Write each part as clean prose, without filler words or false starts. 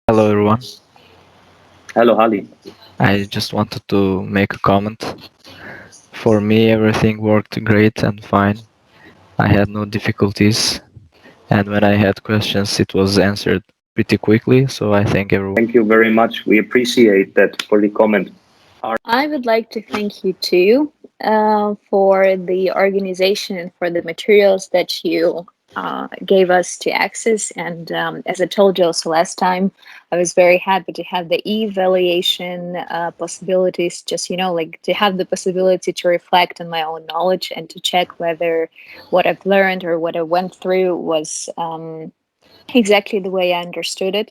Hello everyone. Hello, Ali. I just wanted to make a comment. For me, everything worked great and fine. I had no difficulties, and when I had questions, it was answered pretty quickly. So I thank everyone. Thank you very much. We appreciate that for the comment. I would like to thank you too for the organization and for the materials that you gave us to access. And as I told you also last time, I was very happy to have the evaluation possibilities, just, like to have the possibility to reflect on my own knowledge and to check whether what I've learned or what I went through was exactly the way I understood it.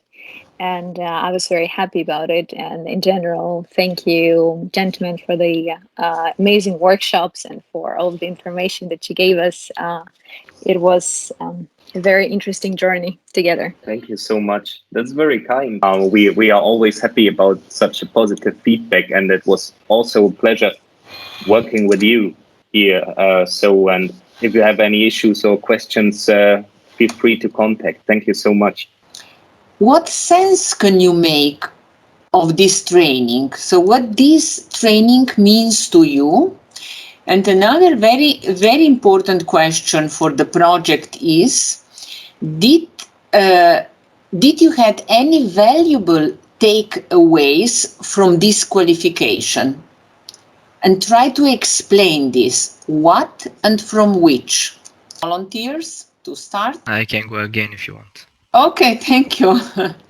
And I was very happy about it. And in general, thank you, gentlemen, for the amazing workshops and for all of the information that you gave us. It was a very interesting journey together. Thank you so much. That's very kind. We are always happy about such a positive feedback, and it was also a pleasure working with you here. And if you have any issues or questions, feel free to contact. Thank you so much. What sense can you make of this training? So, what this training means to you? And another very important question for the project is: Did did you had any valuable takeaways from this qualification? And try to explain this. What and from which? Volunteers to start? I can go again if you want. Okay, thank you.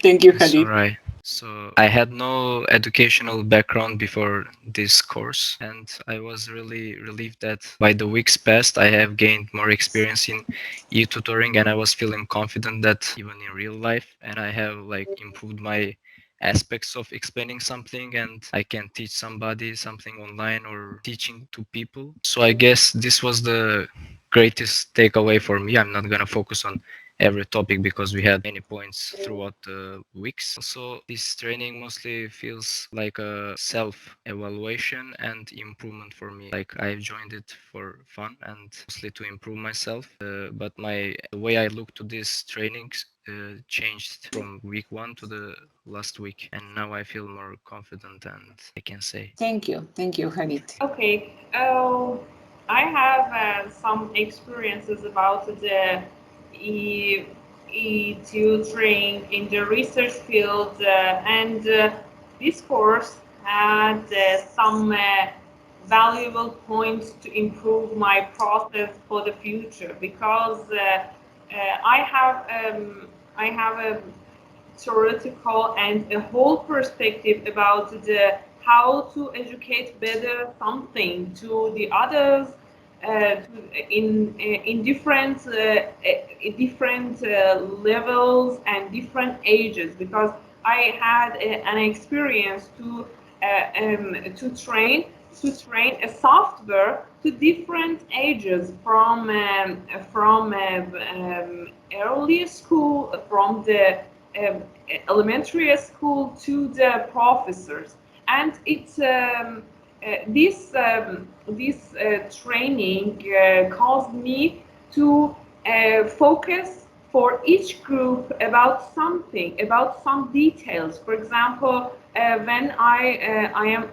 Thank you, It's Khalid. alright. So I had no educational background before this course, and I was really relieved that by the weeks past I have gained more experience in e-tutoring, and I was feeling confident that even in real life, and I have like improved my aspects of explaining something, and I can teach somebody something online or teaching to people. So I guess this was the greatest takeaway for me. I'm not gonna focus on every topic because we had many points throughout the weeks. Also, this training mostly feels like a self-evaluation and improvement for me. Like I've joined it for fun and mostly to improve myself. But the way I look to these trainings changed from week one to the last week, and now I feel more confident and I can say. Thank you, Khalid. Okay, I have some experiences about the e tutoring in the research field, and this course had some valuable points to improve my process for the future because I have a theoretical and a whole perspective about the how to educate better something to the others in different levels and different ages because I had an experience to train a software to different ages from early school from the um, elementary school to the professors, and it's this training caused me to focus for each group about something, about some details. For example, when I am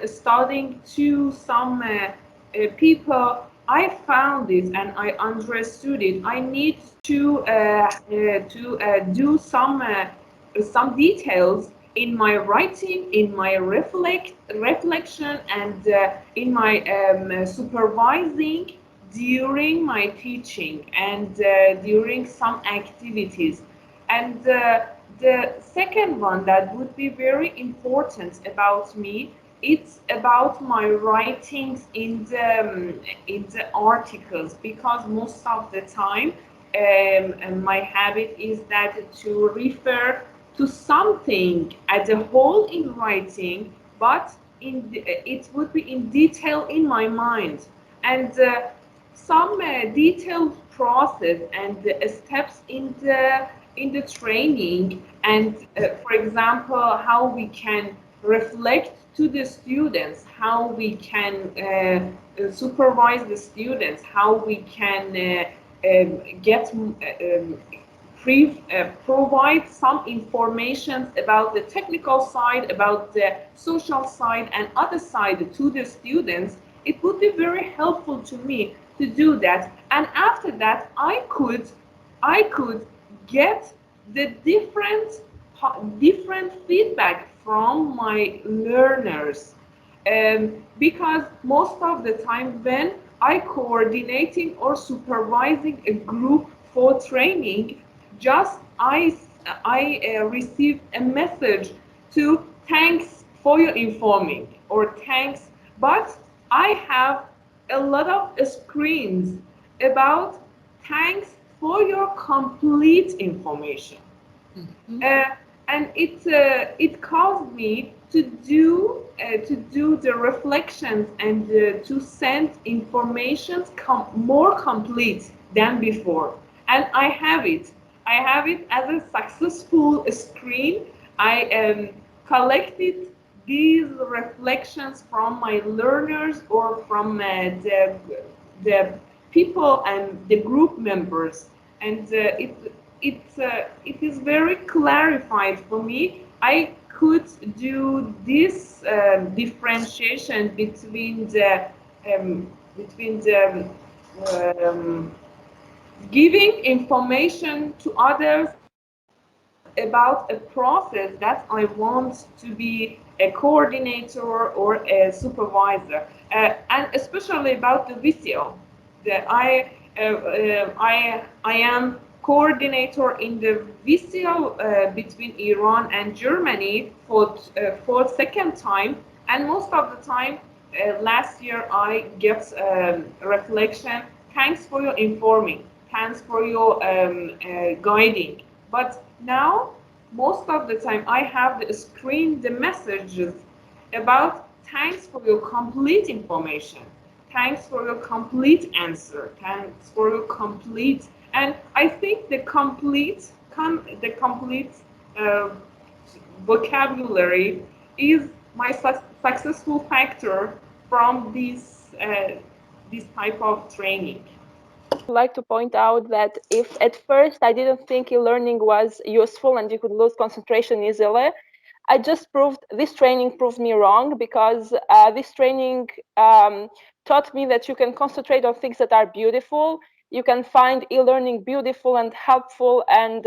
studying to some people, I found it and I understood it. I need to do some details in my writing, in my reflection, and in my supervising during my teaching and during some activities. And the second one that would be very important about me, it's about my writings in the articles because most of the time and my habit is that to refer to something as a whole in writing, but it would be in detail in my mind, and some detailed process and steps in the training, and for example, how we can reflect to the students, how we can supervise the students, how we can get provide some information about the technical side, about the social side, and other side to the students, it would be very helpful to me to do that. And after that, I could get the different feedback from my learners. Because most of the time when I coordinating or supervising a group for training, just I received a message to thanks for your informing or thanks, but I have a lot of screens about thanks for your complete information. And it caused me to do the reflections and to send information more complete than before. And I have it. I have it as a successful screen. I collected these reflections from my learners or from the people and the group members, and it is very clarified for me. I could do this differentiation between the um, giving information to others about a process that I want to be a coordinator or a supervisor, and especially about the VCO. I am coordinator in the VCO between Iran and Germany for second time, and most of the time last year I get reflection. Thanks for your informing. Thanks for your guiding. But now, most of the time, I have the screen the messages about thanks for your complete information, thanks for your complete answer, thanks for your complete. And I think the complete uh, vocabulary is my successful factor from this type of training. I'd like to point out that if at first I didn't think e-learning was useful and you could lose concentration easily, this training proved me wrong, because this training taught me that you can concentrate on things that are beautiful. You can find e-learning beautiful and helpful, and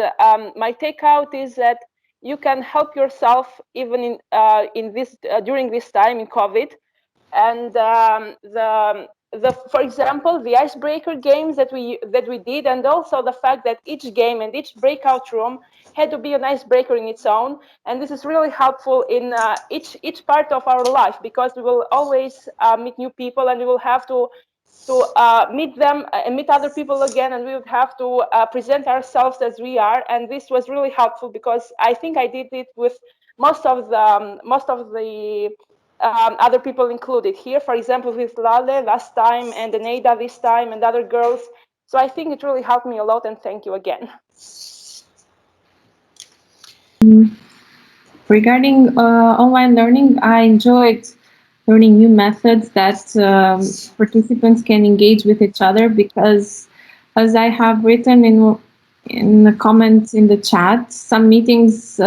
my takeout is that you can help yourself even in this during this time in COVID. And for example, the icebreaker games that we did, and also the fact that each game and each breakout room had to be an icebreaker in its own, and this is really helpful in each part of our life, because we will always meet new people, and we will have to meet them and meet other people again, and we would have to present ourselves as we are. And this was really helpful, because I think I did it with most of the other people included here, for example, with Lale last time and Eneida this time and other girls. So I think it really helped me a lot, and thank you again. Regarding online learning, I enjoyed learning new methods that participants can engage with each other, because, as I have written in the comments in the chat, some meetings,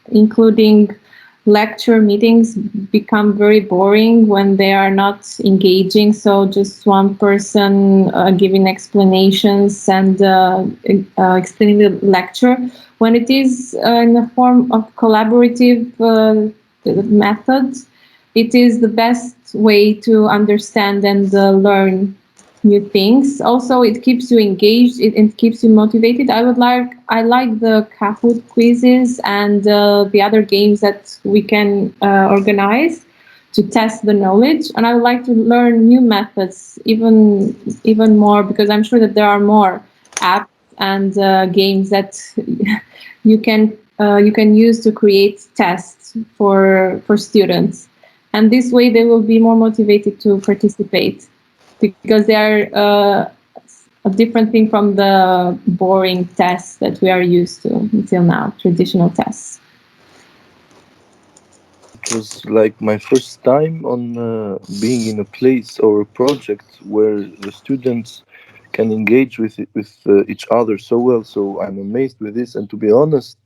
including lecture meetings, become very boring when they are not engaging. So just one person giving explanations and explaining the lecture. When it is in the form of collaborative methods, it is the best way to understand and learn new things. Also, it keeps you engaged, it keeps you motivated. I like the Kahoot quizzes and the other games that we can organize to test the knowledge. And I would like to learn new methods even more, because I'm sure that there are more apps and games that you can use to create tests for students. And this way they will be more motivated to participate, because they are a different thing from the boring tests that we are used to until now, traditional tests. It was like my first time on being in a place or a project where the students can engage with each other so well. So I'm amazed with this. And to be honest,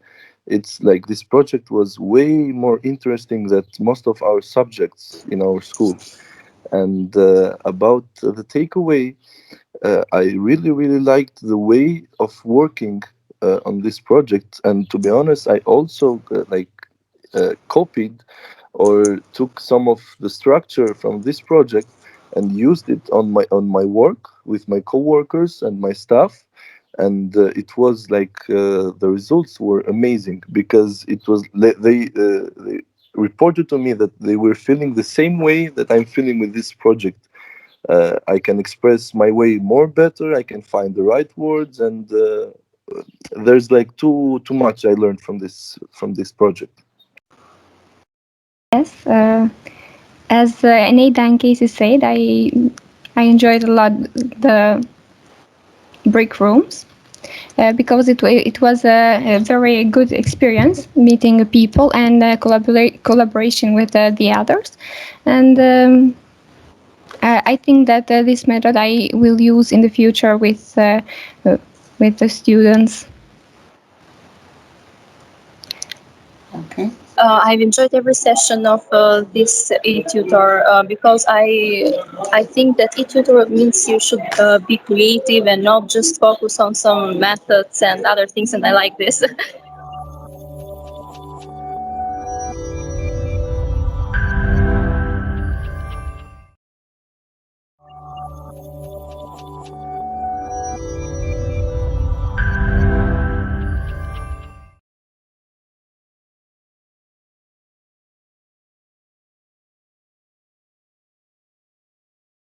it's like this project was way more interesting than most of our subjects in our school. And about the takeaway, I really liked the way of working on this project. And to be honest, I also copied or took some of the structure from this project and used it on my work with my coworkers and my staff. And it was like the results were amazing, because it was they reported to me that they were feeling the same way that I'm feeling with this project. I can express my way more better. I can find the right words, and there's like too much I learned from this project. Yes, as Nate and Casey said, I enjoyed a lot the break rooms because it was a very good experience meeting people and collaboration with the others, and I think that this method I will use in the future with the students. Okay. I've enjoyed every session of this e-tutor because I think that e-tutor means you should be creative and not just focus on some methods and other things, and I like this.